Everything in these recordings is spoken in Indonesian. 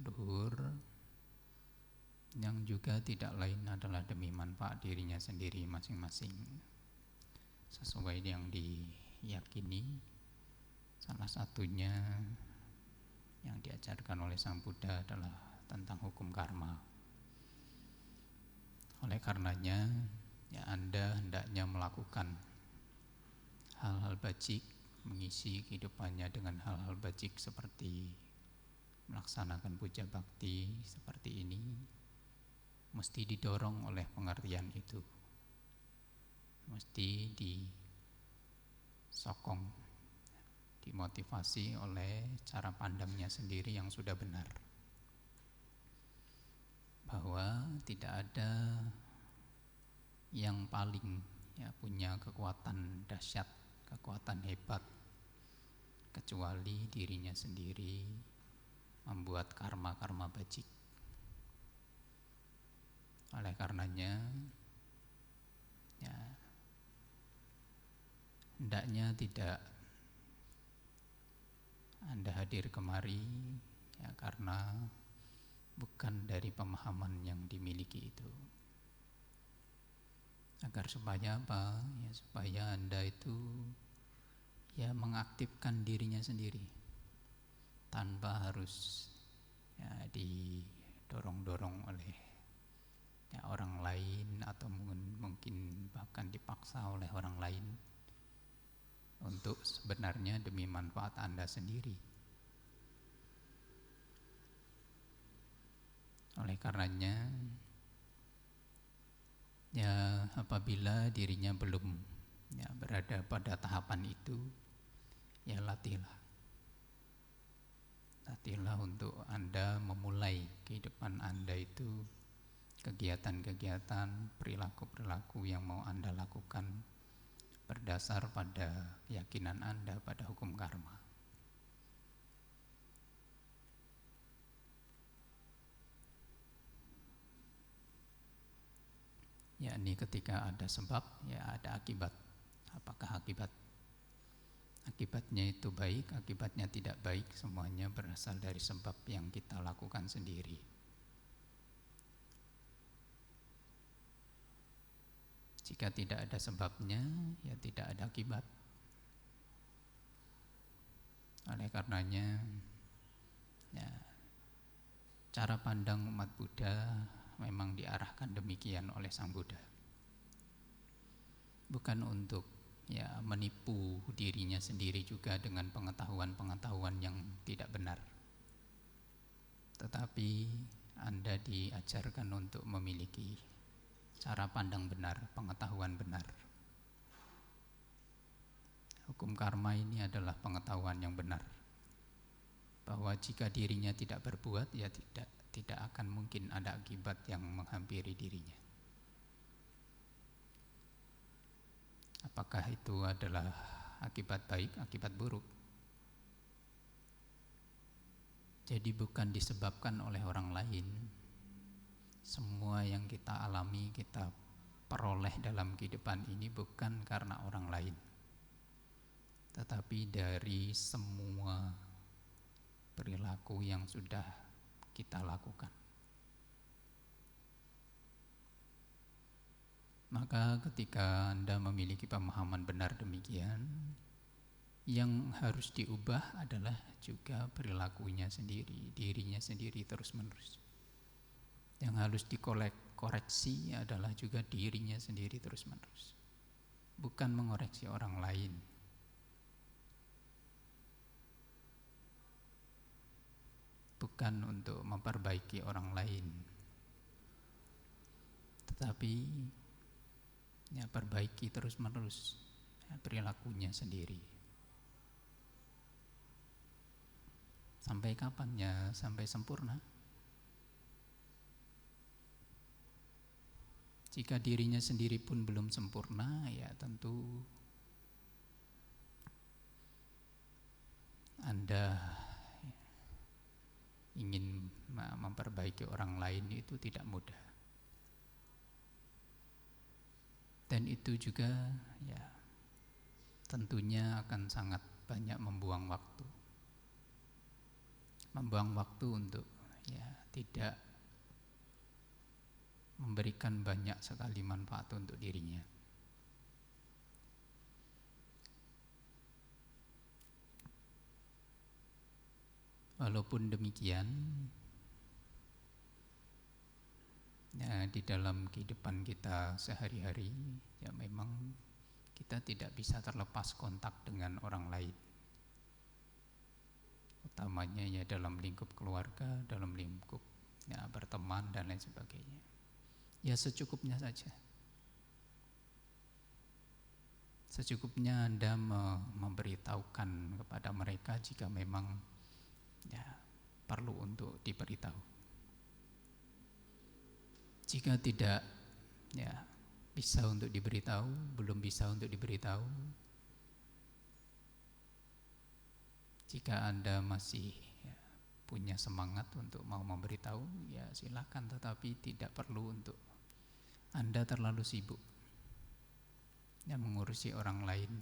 luhur, yang juga tidak lain adalah demi manfaat dirinya sendiri masing-masing, sesuai yang diyakini. Salah satunya yang diajarkan oleh Sang Buddha adalah tentang hukum karma. Oleh karenanya, ya Anda hendaknya melakukan hal-hal bajik, mengisi kehidupannya dengan hal-hal bajik seperti melaksanakan puja bakti seperti ini, mesti didorong oleh pengertian itu, mesti disokong, dimotivasi oleh cara pandangnya sendiri yang sudah benar, bahwa tidak ada yang paling punya kekuatan dahsyat, kekuatan hebat kecuali dirinya sendiri membuat karma-karma bajik. Oleh karenanya, hendaknya tidak Anda hadir kemari karena bukan dari pemahaman yang dimiliki itu. Agar supaya apa? Supaya Anda itu mengaktifkan dirinya sendiri tanpa harus didorong-dorong oleh orang lain, atau mungkin bahkan dipaksa oleh orang lain untuk sebenarnya demi manfaat Anda sendiri. Oleh karenanya, apabila dirinya belum berada pada tahapan itu, latihlah untuk Anda memulai kehidupan Anda itu, kegiatan-kegiatan, perilaku-perilaku yang mau Anda lakukan berdasar pada keyakinan Anda pada hukum karma. Yakni ketika ada sebab, ada akibat. Apakah akibatnya itu baik, akibatnya tidak baik, semuanya berasal dari sebab yang kita lakukan sendiri. Jika tidak ada sebabnya, tidak ada akibat. Oleh karenanya, cara pandang umat Buddha memang diarahkan demikian oleh Sang Buddha. Bukan untuk menipu dirinya sendiri juga dengan pengetahuan-pengetahuan yang tidak benar, tetapi Anda diajarkan untuk memiliki cara pandang benar, pengetahuan benar. Hukum karma ini adalah pengetahuan yang benar, bahwa jika dirinya tidak berbuat, tidak akan mungkin ada akibat yang menghampiri dirinya. Apakah itu adalah akibat baik, akibat buruk? Jadi bukan disebabkan oleh orang lain. Semua yang kita alami, kita peroleh dalam kehidupan ini bukan karena orang lain, tetapi dari semua perilaku yang sudah kita lakukan. Maka ketika Anda memiliki pemahaman benar demikian, yang harus diubah adalah juga perilakunya sendiri, dirinya sendiri terus-menerus. Yang harus dikoreksi adalah juga dirinya sendiri terus-menerus, bukan mengoreksi orang lain. Bukan untuk memperbaiki orang lain, tetapi perbaiki terus-menerus perilakunya sendiri. Sampai kapan? Sampai sempurna. Jika dirinya sendiri pun belum sempurna, tentu Anda ingin memperbaiki orang lain itu tidak mudah. Dan itu juga tentunya akan sangat banyak membuang waktu untuk tidak memberikan banyak sekali manfaat untuk dirinya. Walaupun demikian, ya, di dalam kehidupan kita sehari-hari, ya memang kita tidak bisa terlepas kontak dengan orang lain. Utamanya ya dalam lingkup keluarga, dalam lingkup ya berteman dan lain sebagainya. Ya secukupnya saja. Secukupnya Anda memberitahukan kepada mereka jika memang ya perlu untuk diberitahu. Jika tidak ya bisa untuk diberitahu, belum bisa untuk diberitahu, jika Anda masih ya, punya semangat untuk mau memberitahu, ya silakan, tetapi tidak perlu untuk Anda terlalu sibuk ya mengurusi orang lain,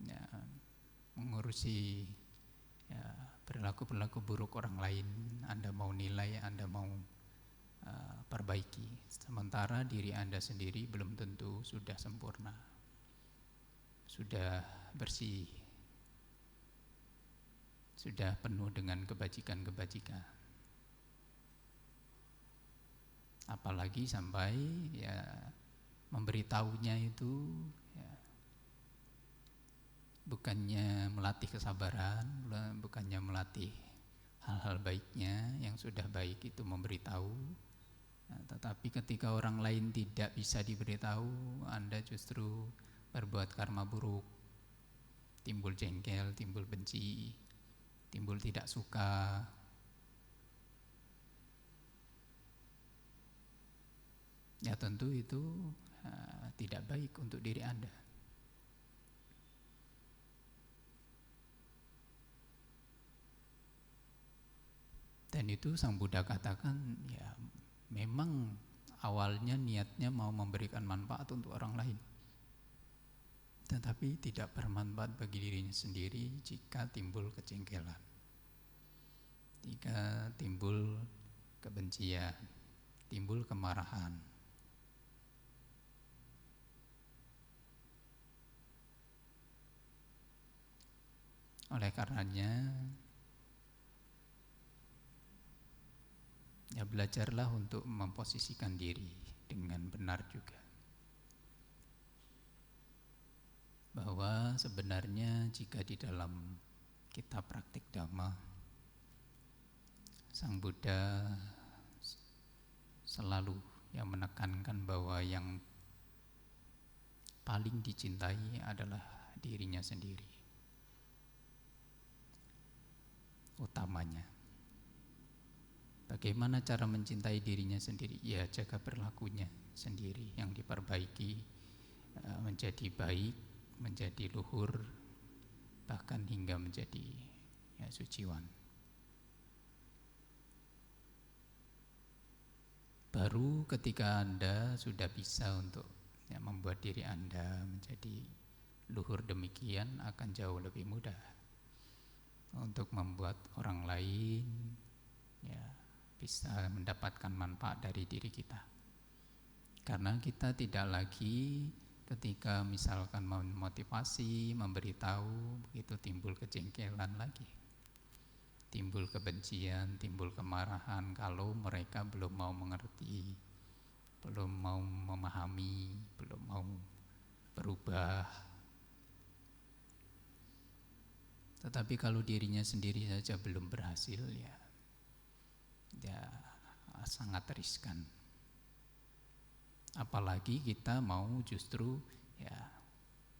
ya mengurusi ya perilaku-perilaku buruk orang lain. Anda mau nilai, Anda mau perbaiki, sementara diri Anda sendiri belum tentu sudah sempurna, sudah bersih, sudah penuh dengan kebajikan-kebajikan. Apalagi sampai ya memberitahunya itu ya, bukannya melatih kesabaran, bukannya melatih hal-hal baiknya. Yang sudah baik itu memberitahu, nah, tetapi ketika orang lain tidak bisa diberitahu, Anda justru berbuat karma buruk, timbul jengkel, timbul benci, timbul tidak suka. Ya tentu itu tidak baik untuk diri Anda. Dan itu Sang Buddha katakan ya memang awalnya niatnya mau memberikan manfaat untuk orang lain, tetapi tidak bermanfaat bagi dirinya sendiri jika timbul kejengkelan, jika timbul kebencian, timbul kemarahan. Oleh karenanya ya belajarlah untuk memposisikan diri dengan benar juga, bahwa sebenarnya jika di dalam kitab praktik Dhamma, Sang Buddha selalu yang menekankan bahwa yang paling dicintai adalah dirinya sendiri utamanya. Bagaimana cara mencintai dirinya sendiri? Ya jaga perilakunya sendiri yang diperbaiki menjadi baik, menjadi luhur, bahkan hingga menjadi ya, suciwan. Baru ketika Anda sudah bisa untuk ya, membuat diri Anda menjadi luhur demikian, akan jauh lebih mudah untuk membuat orang lain ya bisa mendapatkan manfaat dari diri kita. Karena kita tidak lagi ketika misalkan memotivasi, memberitahu, begitu timbul kejengkelan lagi, timbul kebencian, timbul kemarahan kalau mereka belum mau mengerti, belum mau memahami, belum mau berubah. Tetapi kalau dirinya sendiri saja belum berhasil, ya sangat riskan. Apalagi kita mau justru ya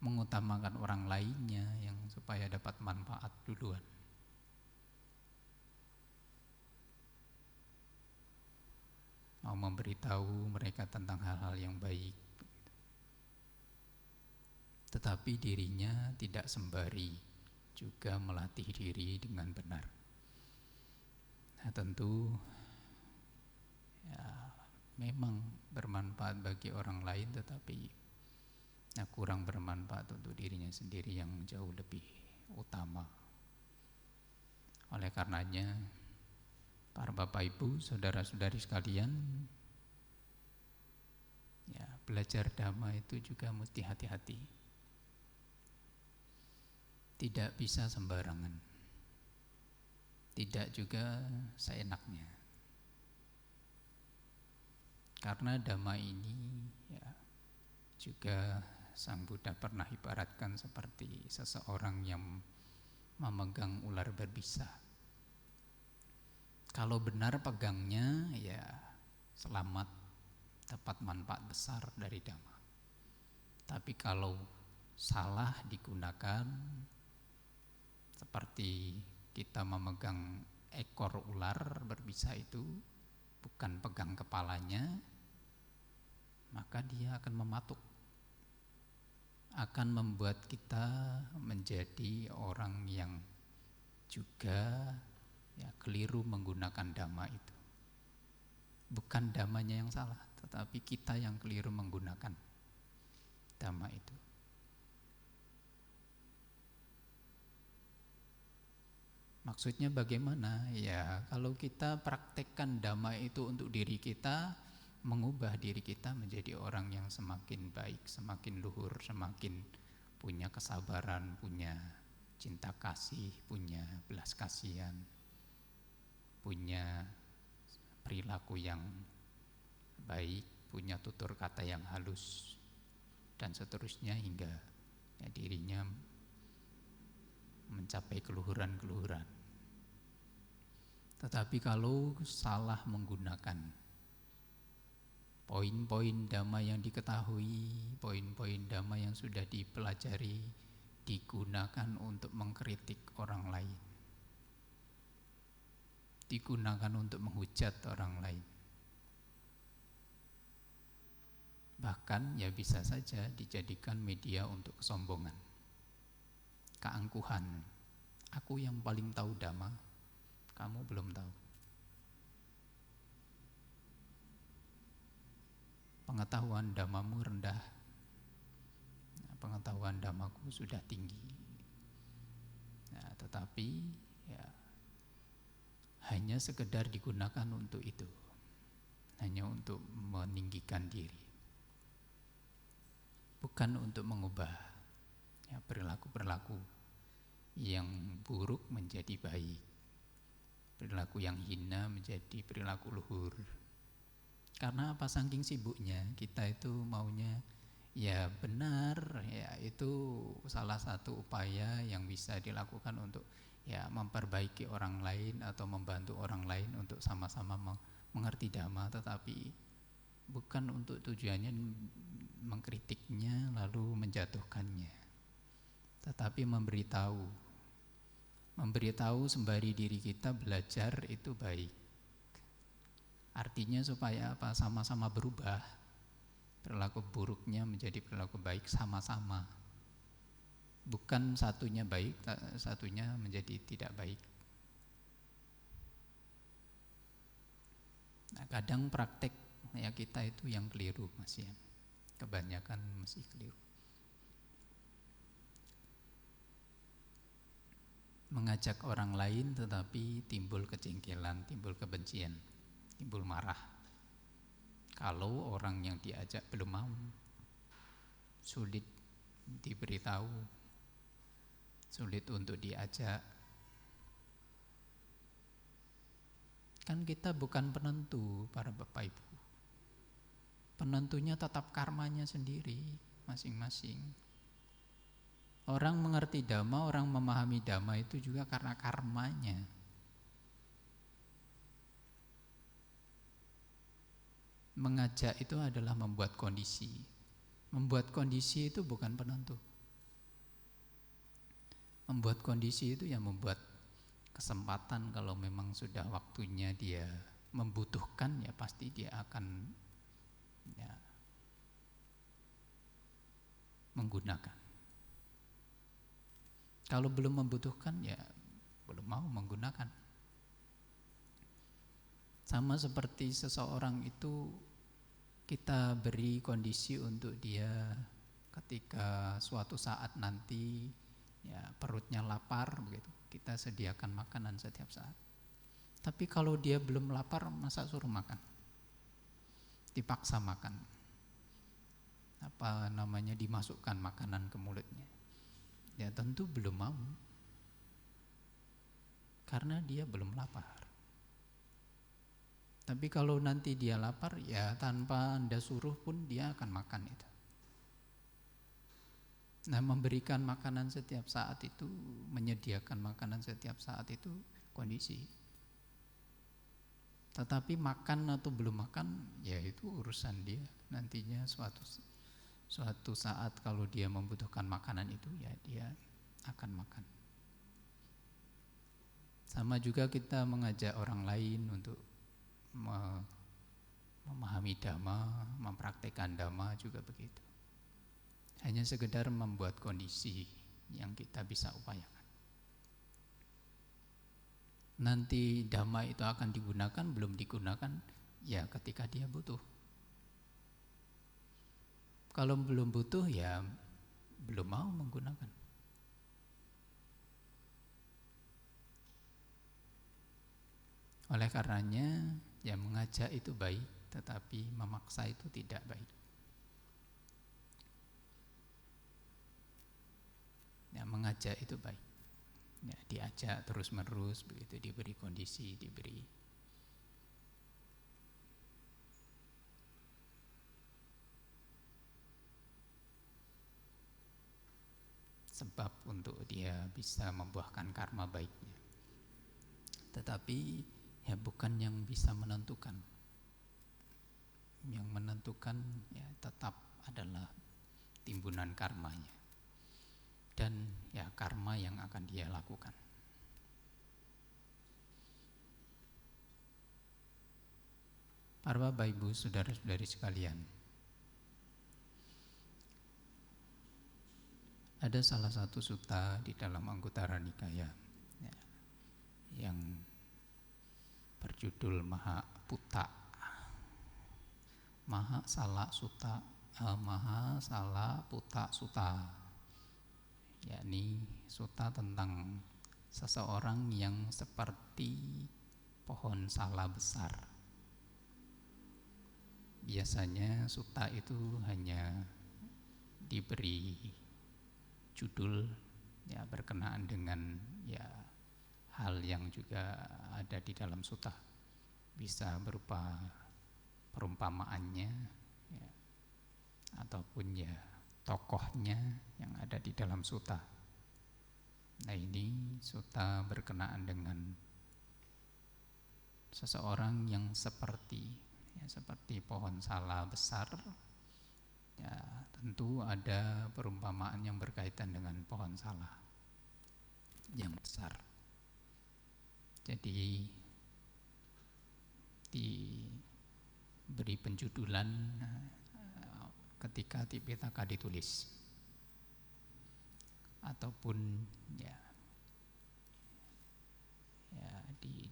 mengutamakan orang lainnya yang supaya dapat manfaat duluan. Mau memberitahu mereka tentang hal-hal yang baik, tetapi dirinya tidak sembari juga melatih diri dengan benar. Nah tentu ya memang bermanfaat bagi orang lain, tetapi ya, kurang bermanfaat untuk dirinya sendiri yang jauh lebih utama. Oleh karenanya para Bapak Ibu, saudara-saudari sekalian, ya, belajar dhamma itu juga mesti hati-hati. Tidak bisa sembarangan. Tidak juga seenaknya. Karena dhamma ini ya, juga Sang Buddha pernah ibaratkan seperti seseorang yang memegang ular berbisa. Kalau benar pegangnya, ya selamat, dapat manfaat besar dari dhamma. Tapi kalau salah digunakan, seperti kita memegang ekor ular berbisa itu, bukan pegang kepalanya, maka dia akan mematuk, akan membuat kita menjadi orang yang juga ya keliru menggunakan dhamma itu. Bukan dhammanya yang salah, tetapi kita yang keliru menggunakan dhamma itu. Maksudnya bagaimana? Ya, kalau kita praktekkan dhamma itu untuk diri kita, mengubah diri kita menjadi orang yang semakin baik, semakin luhur, semakin punya kesabaran, punya cinta kasih, punya belas kasihan, punya perilaku yang baik, punya tutur kata yang halus, dan seterusnya hingga ya, dirinya mencapai keluhuran-keluhuran. Tetapi kalau salah menggunakan poin-poin dhamma yang diketahui, poin-poin dhamma yang sudah dipelajari, digunakan untuk mengkritik orang lain, digunakan untuk menghujat orang lain, bahkan ya bisa saja dijadikan media untuk kesombongan, keangkuhan. Aku yang paling tahu dhamma, kamu belum tahu. Pengetahuan dhammamu rendah, pengetahuan dhammaku sudah tinggi. Nah, tetapi ya hanya sekedar digunakan untuk itu, hanya untuk meninggikan diri, bukan untuk mengubah ya, perilaku-perilaku yang buruk menjadi baik, perilaku yang hina menjadi perilaku luhur. Karena apa? Saking sibuknya kita itu maunya ya benar, ya itu salah satu upaya yang bisa dilakukan untuk ya memperbaiki orang lain atau membantu orang lain untuk sama-sama mengerti dhamma, tetapi bukan untuk tujuannya mengkritiknya lalu menjatuhkannya, tetapi memberitahu sembari diri kita belajar itu baik. Artinya supaya apa? Sama-sama berubah, perilaku buruknya menjadi perilaku baik sama-sama. Bukan satunya baik, satunya menjadi tidak baik. Nah, kadang praktek ya kita itu yang keliru Mas ya. Kebanyakan masih keliru. Mengajak orang lain tetapi timbul kejengkelan, timbul kebencian, timbul marah. Kalau orang yang diajak belum mau, sulit diberitahu, sulit untuk diajak. Kan kita bukan penentu para Bapak Ibu. Penentunya tetap karmanya sendiri masing-masing. Orang mengerti dhamma, orang memahami dhamma itu juga karena karmanya. Mengajak itu adalah membuat kondisi. Membuat kondisi itu bukan penentu. Membuat kondisi itu yang membuat kesempatan. Kalau memang sudah waktunya dia membutuhkan, ya pasti dia akan ya, menggunakan. Kalau belum membutuhkan, ya belum mau menggunakan. Sama seperti seseorang itu kita beri kondisi untuk dia ketika suatu saat nanti ya perutnya lapar begitu, kita sediakan makanan setiap saat. Tapi kalau dia belum lapar, masa suruh makan? Dipaksa makan. Dimasukkan makanan ke mulutnya. Ya tentu belum mau. Karena dia belum lapar. Tapi kalau nanti dia lapar, ya tanpa Anda suruh pun dia akan makan itu. Nah, memberikan makanan setiap saat itu, menyediakan makanan setiap saat itu kondisi. Tetapi makan atau belum makan, ya itu urusan dia. Nantinya suatu saat kalau dia membutuhkan makanan itu, ya dia akan makan. Sama juga kita mengajak orang lain untuk memahami dhamma, mempraktikkan dhamma juga begitu. Hanya sekedar membuat kondisi yang kita bisa upayakan. Nanti dhamma itu akan digunakan, belum digunakan, ya ketika dia butuh. Kalau belum butuh, ya belum mau menggunakan. Oleh karenanya, ya mengajak itu baik, tetapi memaksa itu tidak baik. Ya, mengajak itu baik. Ya, diajak terus-menerus begitu, diberi kondisi, diberi sebab untuk dia bisa membuahkan karma baiknya. Tetapi ya bukan yang bisa menentukan. Yang menentukan ya tetap adalah timbunan karmanya. Dan ya karma yang akan dia lakukan. Para Bapak Ibu, saudara-saudari sekalian, ada salah satu sutta di dalam Anguttara Nikaya ya, yang berjudul Maha Sala Putta Sutta, yakni sutta tentang seseorang yang seperti pohon sala besar. Biasanya sutta itu hanya diberi judul ya berkenaan dengan ya hal yang juga ada di dalam sutta, bisa berupa perumpamaannya ya, ataupun ya tokohnya yang ada di dalam sutta. Nah, ini sutta berkenaan dengan seseorang yang seperti pohon sala besar. Ya, tentu ada perumpamaan yang berkaitan dengan pohon sala yang besar. Jadi diberi penjudulan ketika Tipitaka ditulis ataupun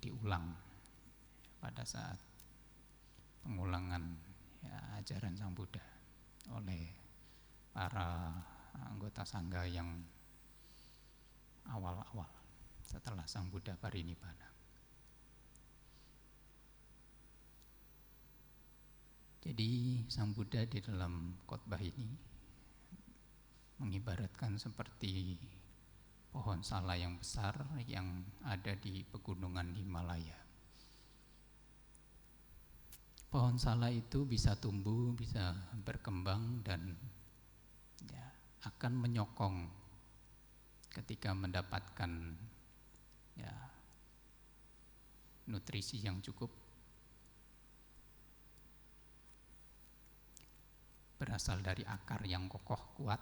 diulang pada saat pengulangan ajaran Sang Buddha oleh para anggota sangga yang awal-awal setelah Sang Buddha parinibbana. Jadi Sang Buddha di dalam khotbah ini mengibaratkan seperti pohon sala yang besar yang ada di pegunungan Himalaya. Pohon sala itu bisa tumbuh, bisa berkembang dan akan menyokong ketika mendapatkan nutrisi yang cukup berasal dari akar yang kokoh kuat,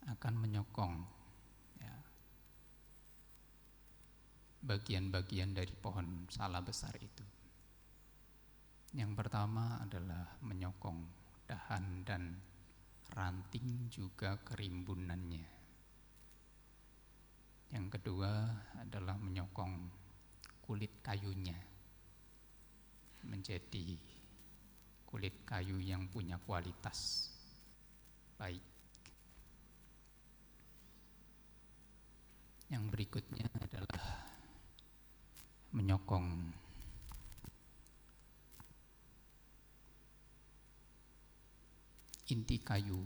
akan menyokong bagian-bagian dari pohon sala besar itu. Yang pertama adalah menyokong dahan dan ranting juga kerimbunannya. Yang kedua adalah menyokong kulit kayunya menjadi kulit kayu yang punya kualitas baik. Yang berikutnya adalah menyokong inti kayu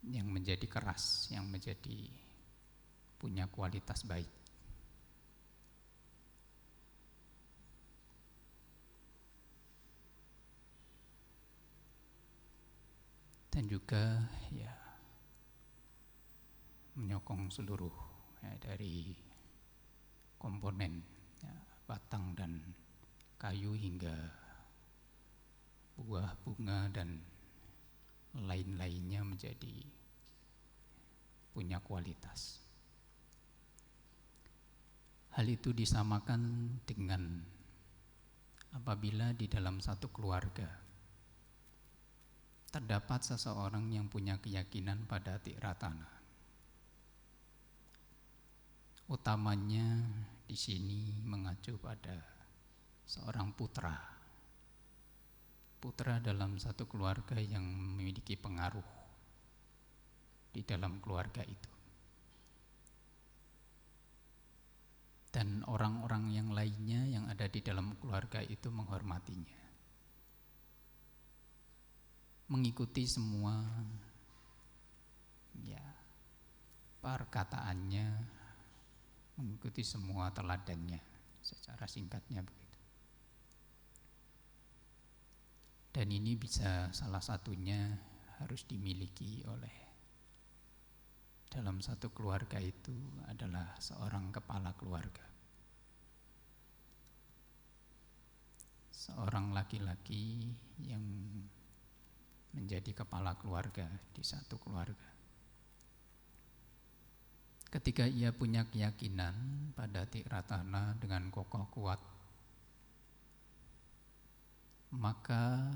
yang menjadi keras, yang menjadi punya kualitas baik. Dan juga ya menyokong seluruh dari komponen batang dan kayu hingga buah, bunga dan lain-lainnya menjadi punya kualitas. Hal itu disamakan dengan apabila di dalam satu keluarga terdapat seseorang yang punya keyakinan pada Tiratana. Utamanya di sini mengacu pada seorang putra. Putra dalam satu keluarga yang memiliki pengaruh di dalam keluarga itu. Dan orang-orang yang lainnya yang ada di dalam keluarga itu menghormatinya. Mengikuti semua perkataannya, mengikuti semua teladannya, secara singkatnya begitu. Dan ini bisa salah satunya harus dimiliki oleh dalam satu keluarga itu adalah seorang kepala keluarga. Seorang laki-laki yang menjadi kepala keluarga di satu keluarga. Ketika ia punya keyakinan pada Tiratana dengan kokoh kuat, maka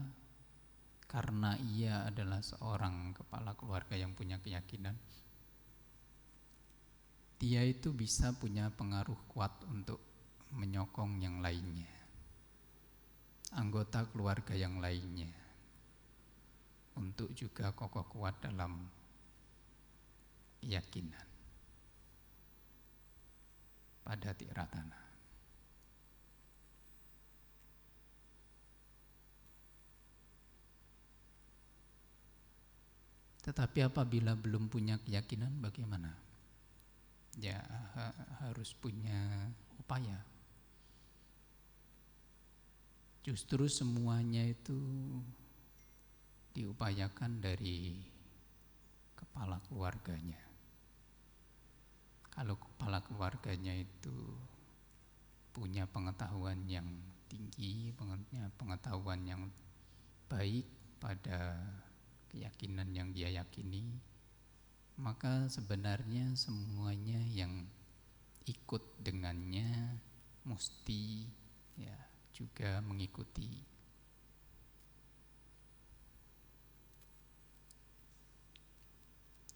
karena ia adalah seorang kepala keluarga yang punya keyakinan, dia itu bisa punya pengaruh kuat untuk menyokong yang lainnya, anggota keluarga yang lainnya, untuk juga kokoh kuat dalam keyakinan pada Tiratana. Tetapi apabila belum punya keyakinan bagaimana? Ya harus punya upaya. Justru semuanya itu diupayakan dari kepala keluarganya. Kalau kepala keluarganya itu punya pengetahuan yang tinggi, punya pengetahuan yang baik pada keyakinan yang dia yakini, maka sebenarnya semuanya yang ikut dengannya mesti juga mengikuti.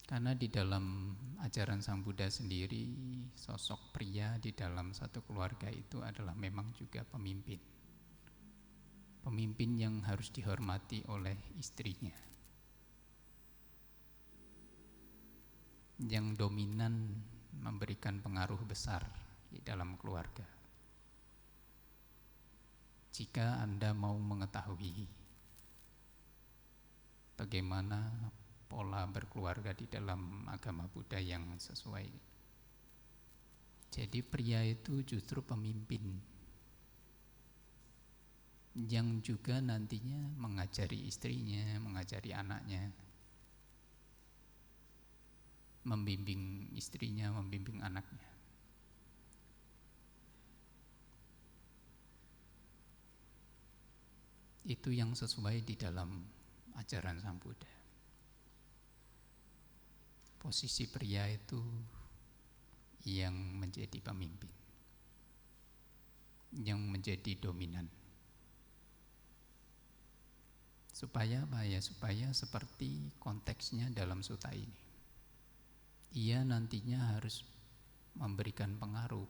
Karena di dalam ajaran Sang Buddha sendiri, sosok pria di dalam satu keluarga itu adalah memang juga pemimpin. Pemimpin yang harus dihormati oleh istrinya, yang dominan memberikan pengaruh besar di dalam keluarga. Jika Anda mau mengetahui bagaimana pola berkeluarga di dalam agama Buddha yang sesuai, jadi pria itu justru pemimpin yang juga nantinya mengajari istrinya, mengajari anaknya, membimbing istrinya, membimbing anaknya. Itu yang sesuai di dalam ajaran Sang Buddha. Posisi pria itu yang menjadi pemimpin, yang menjadi dominan. Supaya apa ya? Supaya seperti konteksnya dalam sutta ini, ia nantinya harus memberikan pengaruh.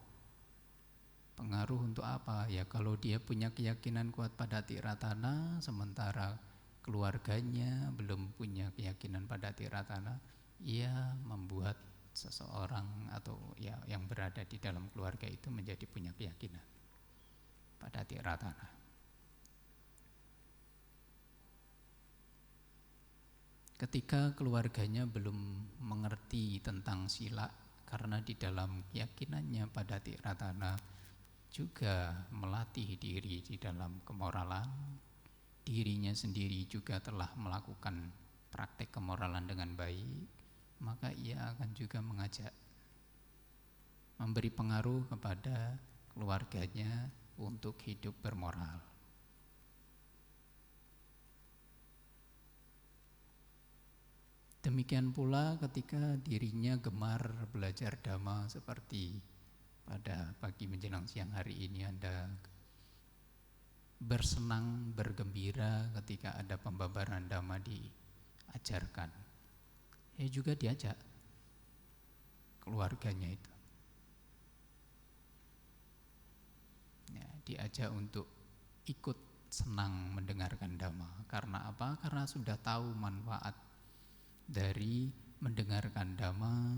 Pengaruh untuk apa? Ya kalau dia punya keyakinan kuat pada Tiratana, sementara keluarganya belum punya keyakinan pada Tiratana, ia membuat seseorang atau ya yang berada di dalam keluarga itu menjadi punya keyakinan pada Tiratana. Ketika keluarganya belum mengerti tentang sila, karena di dalam keyakinannya pada Tiratana juga melatih diri di dalam kemoralan, dirinya sendiri juga telah melakukan praktek kemoralan dengan baik, maka ia akan juga mengajak, memberi pengaruh kepada keluarganya untuk hidup bermoral. Demikian pula ketika dirinya gemar belajar Dhamma seperti pada pagi menjelang siang hari ini Anda bersenang, bergembira ketika ada pembabaran Dhamma diajarkan. Ya juga diajak keluarganya itu. Ya, diajak untuk ikut senang mendengarkan Dhamma. Karena apa? Karena sudah tahu manfaat dari mendengarkan Dhamma,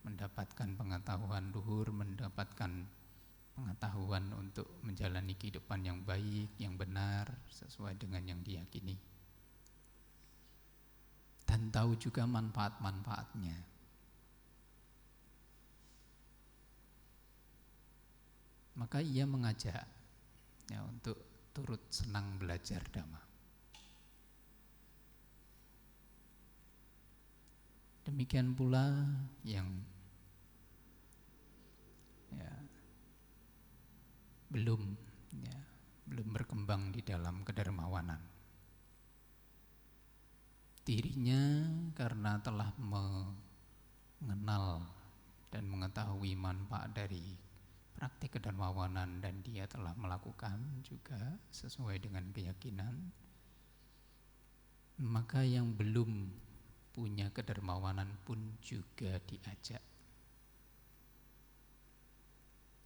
mendapatkan pengetahuan luhur, mendapatkan pengetahuan untuk menjalani kehidupan yang baik, yang benar, sesuai dengan yang diyakini. Dan tahu juga manfaat-manfaatnya. Maka ia mengajak ya, untuk turut senang belajar Dhamma. Demikian pula yang ya, belum berkembang di dalam kedermawanan. Dirinya karena telah mengenal dan mengetahui manfaat dari praktik kedermawanan dan dia telah melakukan juga sesuai dengan keyakinan, maka yang belum punya kedermawanan pun juga diajak.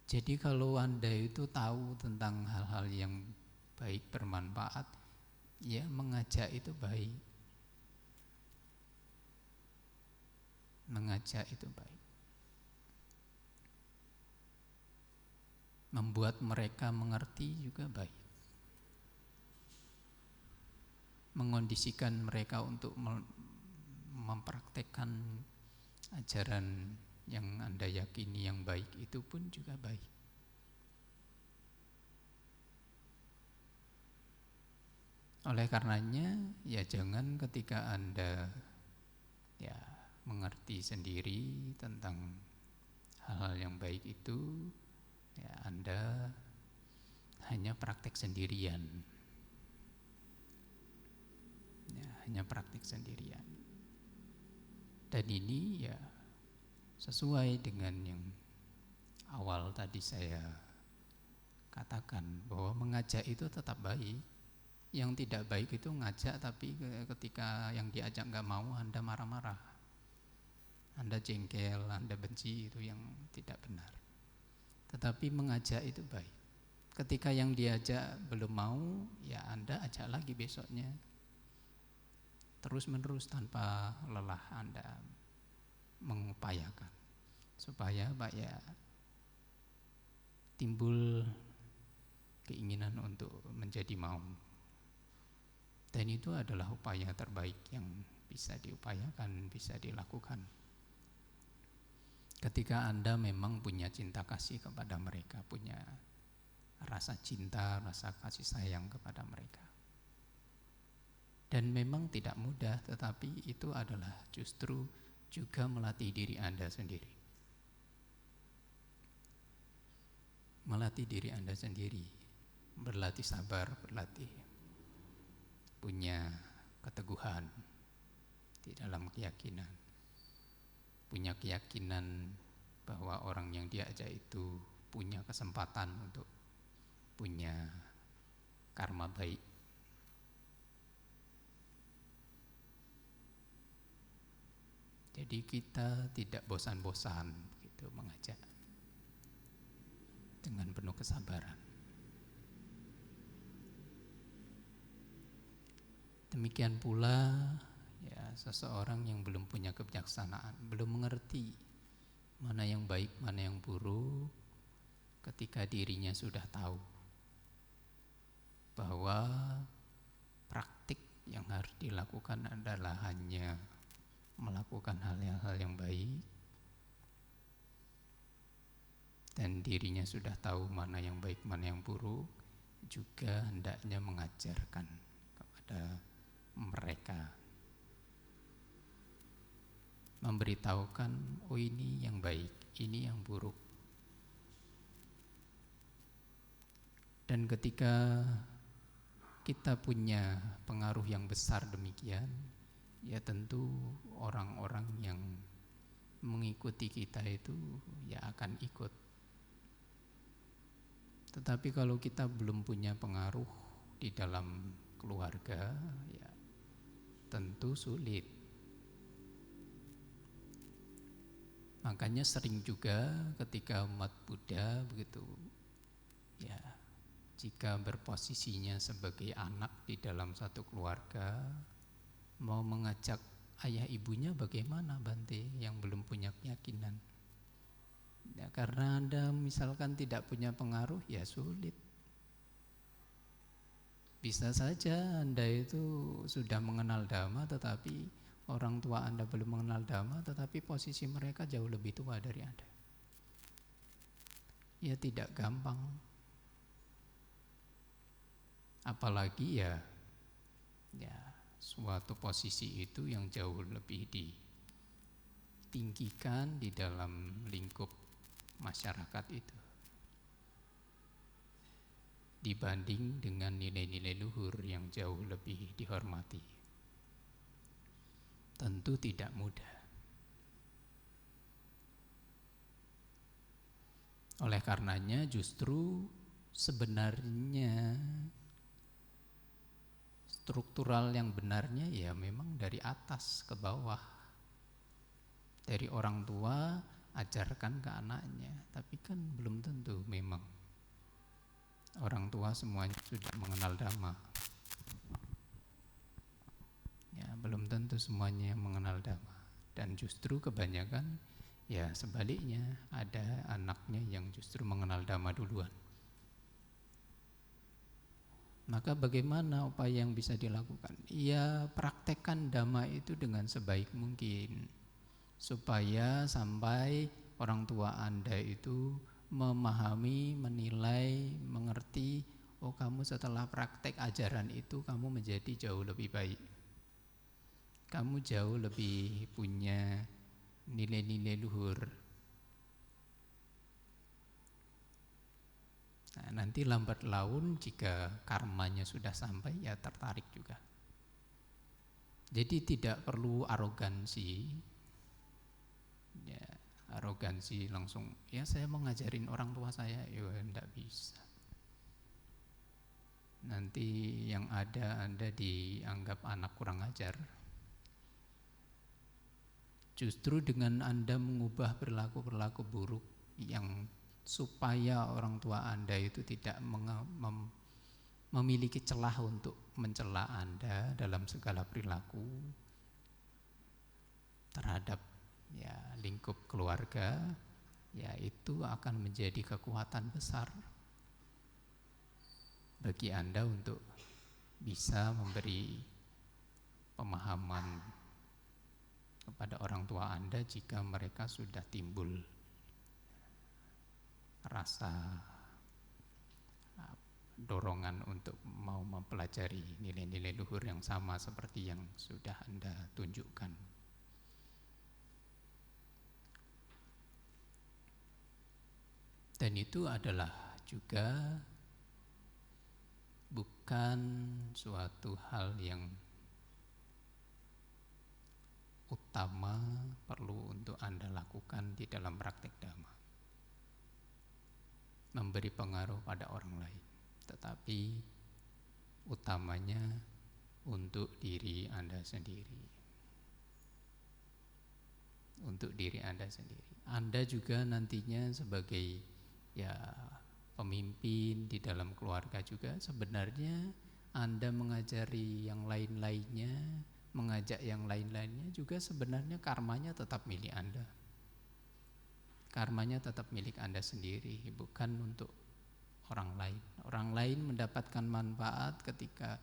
Jadi kalau Anda itu tahu tentang hal-hal yang baik, bermanfaat, ya mengajak itu baik. Mengajak itu baik. Membuat mereka mengerti juga baik. Mengondisikan mereka untuk mempraktekkan ajaran yang Anda yakini yang baik itu pun juga baik. Oleh karenanya ya jangan ketika Anda ya mengerti sendiri tentang hal-hal yang baik itu ya Anda hanya praktek sendirian. Ya, hanya praktek sendirian. Dan ini ya sesuai dengan yang awal tadi saya katakan bahwa mengajak itu tetap baik. Yang tidak baik itu ngajak tapi ketika yang diajak nggak mau Anda marah-marah, Anda jengkel, Anda benci, itu yang tidak benar. Tetapi mengajak itu baik. Ketika yang diajak belum mau, ya Anda ajak lagi besoknya. Terus-menerus tanpa lelah Anda mengupayakan supaya Pak ya timbul keinginan untuk menjadi mau. Dan itu adalah upaya terbaik yang bisa diupayakan, bisa dilakukan. Ketika Anda memang punya cinta kasih kepada mereka, punya rasa cinta, rasa kasih sayang kepada mereka. Dan memang tidak mudah, tetapi itu adalah justru juga melatih diri Anda sendiri. Melatih diri Anda sendiri, berlatih sabar, berlatih punya keteguhan di dalam keyakinan, punya keyakinan bahwa orang yang diajak itu punya kesempatan untuk punya karma baik. Jadi kita tidak bosan-bosan begitu mengajak dengan penuh kesabaran. Demikian pula ya seseorang yang belum punya kebijaksanaan, belum mengerti mana yang baik, mana yang buruk, ketika dirinya sudah tahu bahwa praktik yang harus dilakukan adalah hanya melakukan hal-hal yang baik, dan dirinya sudah tahu mana yang baik, mana yang buruk, juga hendaknya mengajarkan kepada mereka, memberitahukan, oh ini yang baik, ini yang buruk. Dan ketika kita punya pengaruh yang besar demikian, ya tentu orang-orang yang mengikuti kita itu ya akan ikut. Tetapi kalau kita belum punya pengaruh di dalam keluarga, ya tentu sulit. Makanya sering juga ketika umat Buddha begitu, ya jika berposisinya sebagai anak di dalam satu keluarga, mau mengajak ayah ibunya bagaimana Bante yang belum punya keyakinan? Ya, karena Anda misalkan tidak punya pengaruh, ya sulit. Bisa saja Anda itu sudah mengenal Dhamma, tetapi orang tua Anda belum mengenal Dhamma, tetapi posisi mereka jauh lebih tua dari Anda. Ya tidak gampang. Apalagi ya suatu posisi itu yang jauh lebih ditinggikan di dalam lingkup masyarakat itu dibanding dengan nilai-nilai luhur yang jauh lebih dihormati. Tentu tidak mudah. Oleh karenanya justru sebenarnya struktural yang benarnya ya memang dari atas ke bawah. Dari orang tua ajarkan ke anaknya, tapi kan belum tentu memang orang tua semuanya sudah mengenal Dhamma. Ya, belum tentu semuanya mengenal Dhamma. Dan justru kebanyakan ya sebaliknya, ada anaknya yang justru mengenal Dhamma duluan. Maka bagaimana upaya yang bisa dilakukan? Ya praktekkan Dhamma itu dengan sebaik mungkin, supaya sampai orang tua Anda itu memahami, menilai, mengerti, oh kamu setelah praktek ajaran itu kamu menjadi jauh lebih baik, kamu jauh lebih punya nilai-nilai luhur. Nah, nanti lambat laun jika karmanya sudah sampai ya tertarik juga. Jadi tidak perlu arogansi. Ya, arogansi langsung ya saya mau ngajarin orang tua saya, ya enggak bisa. Nanti yang ada Anda dianggap anak kurang ajar. Justru dengan Anda mengubah perilaku-perilaku buruk yang supaya orang tua Anda itu tidak memiliki celah untuk mencela Anda dalam segala perilaku terhadap ya lingkup keluarga, ya itu akan menjadi kekuatan besar bagi Anda untuk bisa memberi pemahaman kepada orang tua Anda jika mereka sudah timbul rasa dorongan untuk mau mempelajari nilai-nilai luhur yang sama seperti yang sudah Anda tunjukkan. Dan itu adalah juga bukan suatu hal yang utama perlu untuk Anda lakukan di dalam praktek Dhamma, memberi pengaruh pada orang lain, tetapi utamanya untuk diri Anda sendiri. Untuk diri Anda sendiri. Anda juga nantinya sebagai ya pemimpin di dalam keluarga juga sebenarnya Anda mengajari yang lain-lainnya mengajak yang lain-lainnya juga sebenarnya karmanya tetap milik Anda. Karmanya tetap milik Anda sendiri, bukan untuk orang lain. Orang lain mendapatkan manfaat ketika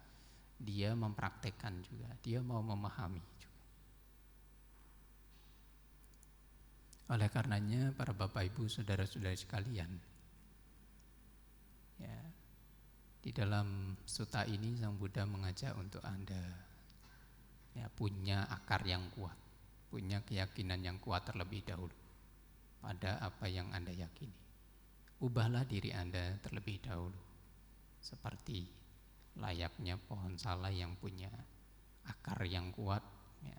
dia mempraktekkan juga, dia mau memahami juga. Oleh karenanya para Bapak Ibu saudara-saudari sekalian, ya, di dalam sutta ini Sang Buddha mengajak untuk Anda ya, punya akar yang kuat, punya keyakinan yang kuat terlebih dahulu pada apa yang Anda yakini. Ubahlah diri Anda terlebih dahulu, seperti layaknya pohon salai yang punya akar yang kuat, ya,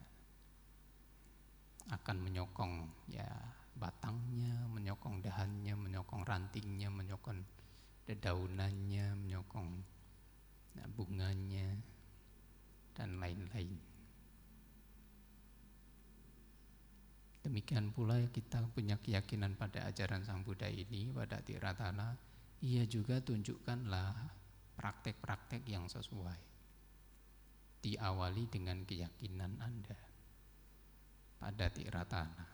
akan menyokong ya batangnya, menyokong dahannya, menyokong rantingnya, menyokong dedaunannya, menyokong bunganya, dan lain-lain. Demikian pula kita punya keyakinan pada ajaran Sang Buddha ini, pada Tiratana, ia juga tunjukkanlah praktek-praktek yang sesuai. Diawali dengan keyakinan Anda pada Tiratana,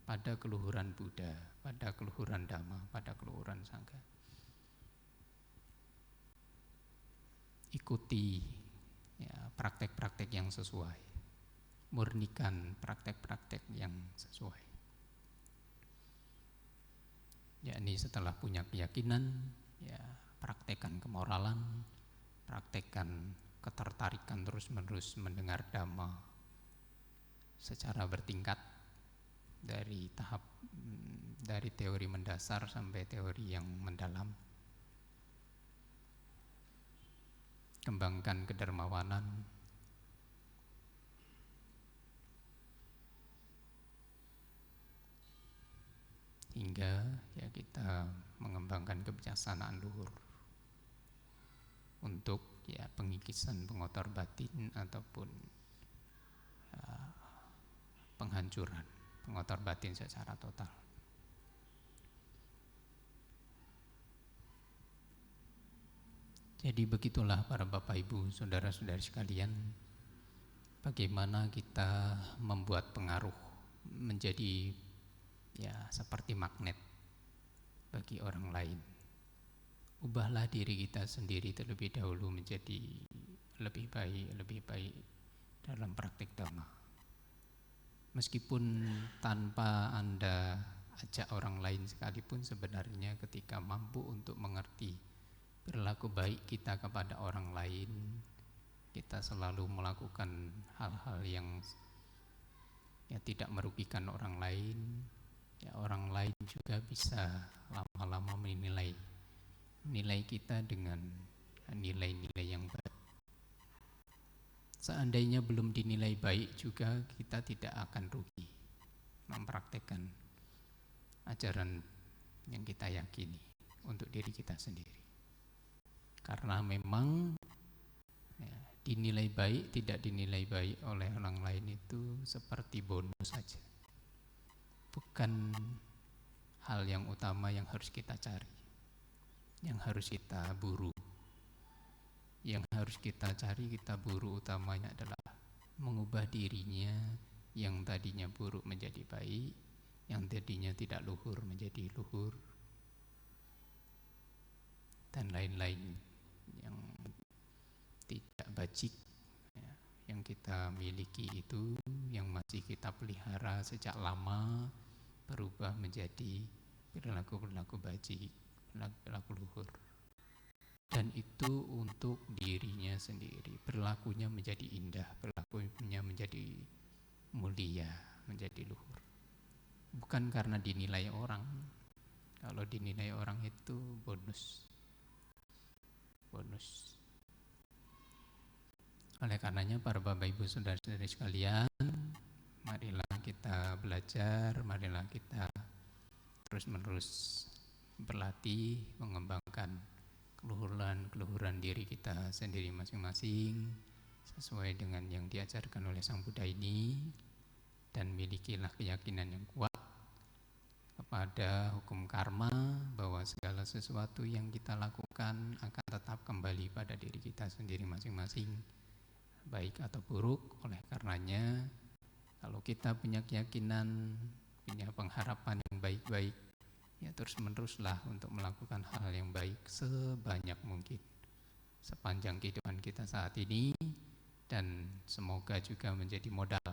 pada keluhuran Buddha, pada keluhuran Dhamma, pada keluhuran Sangha. Ikuti ya, praktek-praktek yang sesuai, murnikan praktek-praktek yang sesuai. Yakni setelah punya keyakinan, ya praktekkan kemoralan, praktekkan ketertarikan terus-menerus mendengar Dhamma secara bertingkat, dari teori mendasar sampai teori yang mendalam. Kembangkan kedermawanan, hingga ya kita mengembangkan kebijaksanaan luhur untuk ya pengikisan pengotor batin ataupun penghancuran pengotor batin secara total. Jadi begitulah para Bapak Ibu saudara-saudari sekalian, bagaimana kita membuat pengaruh menjadi ya seperti magnet bagi orang lain. Ubahlah diri kita sendiri terlebih dahulu menjadi lebih baik dalam praktik Dhamma. Meskipun tanpa Anda ajak orang lain sekalipun, sebenarnya ketika mampu untuk mengerti perilaku baik kita kepada orang lain, kita selalu melakukan hal-hal yang ya tidak merugikan orang lain, ya orang lain juga bisa lama-lama menilai kita dengan nilai-nilai yang baik. Seandainya belum dinilai baik juga, kita tidak akan rugi mempraktekkan ajaran yang kita yakini untuk diri kita sendiri. Karena memang ya, dinilai baik, tidak dinilai baik oleh orang lain itu seperti bonus saja, bukan hal yang utama yang harus kita cari, yang harus kita buru. Yang harus kita cari, kita buru utamanya adalah mengubah dirinya yang tadinya buruk menjadi baik, yang tadinya tidak luhur menjadi luhur, dan lain-lain yang tidak bajik ya, yang kita miliki itu, yang masih kita pelihara sejak lama, berubah menjadi perilaku-perilaku bajik, perilaku luhur. Dan itu untuk dirinya sendiri, perilakunya menjadi indah, perilakunya menjadi mulia, menjadi luhur. Bukan karena dinilai orang. Kalau dinilai orang itu bonus. Oleh karenanya para Bapak Ibu saudara-saudari sekalian, marilah kita belajar, marilah kita terus-menerus berlatih, mengembangkan keluhuran diri kita sendiri masing-masing sesuai dengan yang diajarkan oleh Sang Buddha ini, dan milikilah keyakinan yang kuat kepada hukum karma, bahwa segala sesuatu yang kita lakukan akan tetap kembali pada diri kita sendiri masing-masing, baik atau buruk. Oleh karenanya, kalau kita punya keyakinan, punya pengharapan yang baik-baik, ya terus-meneruslah untuk melakukan hal yang baik sebanyak mungkin sepanjang kehidupan kita saat ini, dan semoga juga menjadi modal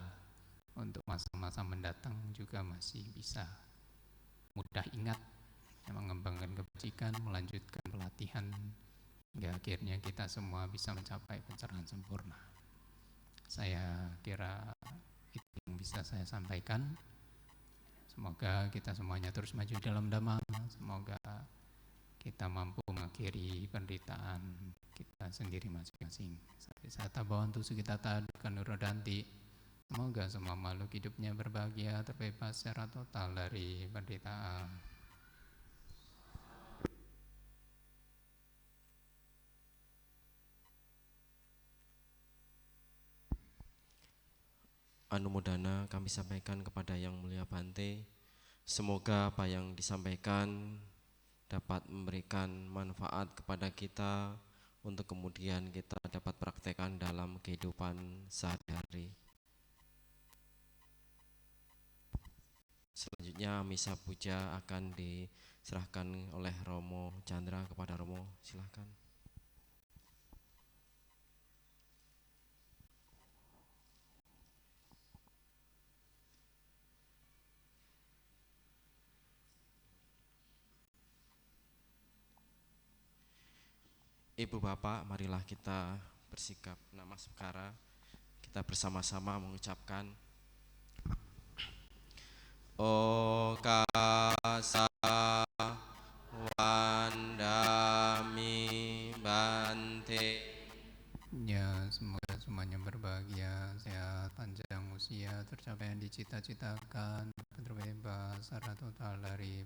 untuk masa-masa mendatang juga masih bisa mudah ingat, mengembangkan kebajikan, melanjutkan pelatihan hingga akhirnya kita semua bisa mencapai pencerahan sempurna. Saya kira itu yang bisa saya sampaikan. Semoga kita semuanya terus maju dalam dhamma. Semoga kita mampu mengakhiri penderitaan kita sendiri masing-masing. Sata bawantu sugitata dukkha nurodanti. Semoga semua makhluk hidupnya berbahagia, terbebas secara total dari penderitaan. Anumodana kami sampaikan kepada Yang Mulia Bante. Semoga apa yang disampaikan dapat memberikan manfaat kepada kita untuk kemudian kita dapat praktekkan dalam kehidupan sehari-hari. Selanjutnya misa puja akan diserahkan oleh Romo Chandra kepada Romo. Silahkan. Ibu Bapak, marilah kita bersikap namaskara. Kita bersama-sama mengucapkan Okasa Wandami Bante. Ya, semoga semuanya berbahagia, sehat, panjang usia, tercapai yang dicita-citakan, terbebas secara total dari